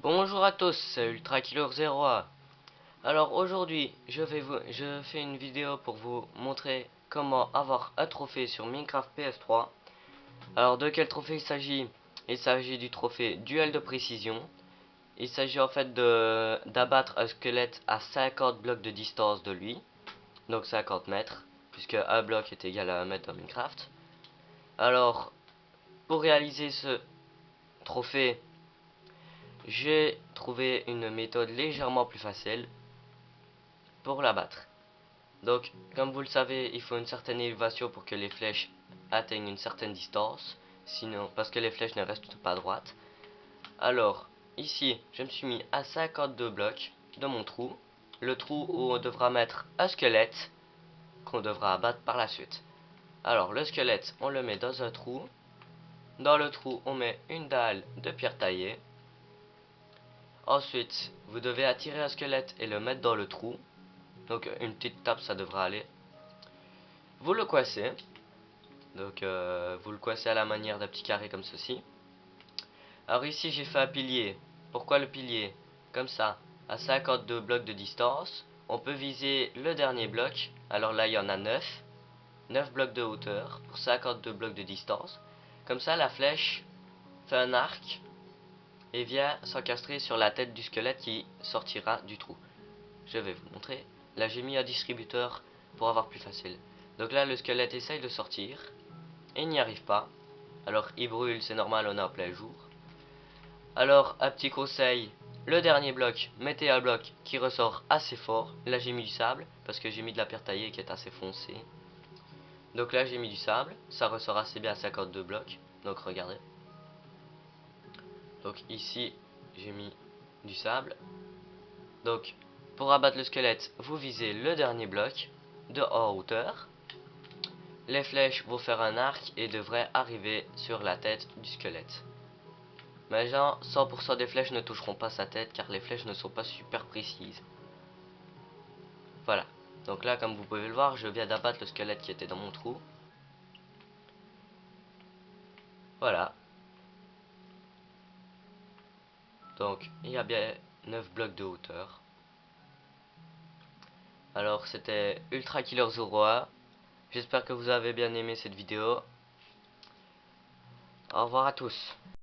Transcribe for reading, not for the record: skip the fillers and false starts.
Bonjour à tous, c'est Ultra Killer 0A. Alors aujourd'hui, je fais une vidéo pour vous montrer comment avoir un trophée sur Minecraft PS3. Alors de quel trophée il s'agit? Il s'agit du trophée duel de précision. Il s'agit en fait d'abattre un squelette à 50 blocs de distance de lui, donc 50 mètres, puisque un bloc est égal à 1 mètre dans Minecraft. Alors, pour réaliser ce trophée, j'ai trouvé une méthode légèrement plus facile pour l'abattre. Donc, comme vous le savez, il faut une certaine élévation pour que les flèches atteignent une certaine distance, sinon, parce que les flèches ne restent pas droites. Alors, ici, je me suis mis à 52 blocs de mon trou, le trou où on devra mettre un squelette qu'on devra abattre par la suite. Alors, le squelette, on le met dans un trou. Dans le trou, on met une dalle de pierre taillée. Ensuite, vous devez attirer un squelette et le mettre dans le trou. Donc, une petite tape, ça devra aller. Vous le coincez. Donc vous le coincez à la manière d'un petit carré comme ceci. Alors ici j'ai fait un pilier. Pourquoi le pilier? Comme ça, à 52 blocs de distance, on peut viser le dernier bloc. Alors là il y en a 9. 9 blocs de hauteur pour 52 blocs de distance. Comme ça la flèche fait un arc et vient s'encastrer sur la tête du squelette qui sortira du trou. Je vais vous montrer. Là j'ai mis un distributeur pour avoir plus facile. Donc là le squelette essaye de sortir et n'y arrive pas. Alors il brûle, c'est normal, on est en plein jour. Alors un petit conseil, le dernier bloc, mettez un bloc qui ressort assez fort. Là j'ai mis du sable parce que j'ai mis de la pierre taillée qui est assez foncée. Donc là j'ai mis du sable, ça ressort assez bien à 52 blocs. Donc regardez. Donc ici j'ai mis du sable. Donc pour abattre le squelette, vous visez le dernier bloc de en hauteur. Les flèches vont faire un arc et devraient arriver sur la tête du squelette. Mais genre, 100% des flèches ne toucheront pas sa tête car les flèches ne sont pas super précises. Voilà. Donc là, comme vous pouvez le voir, je viens d'abattre le squelette qui était dans mon trou. Voilà. Donc, il y a bien 9 blocs de hauteur. Alors, c'était Ultra Killer 0A. J'espère que vous avez bien aimé cette vidéo. Au revoir à tous.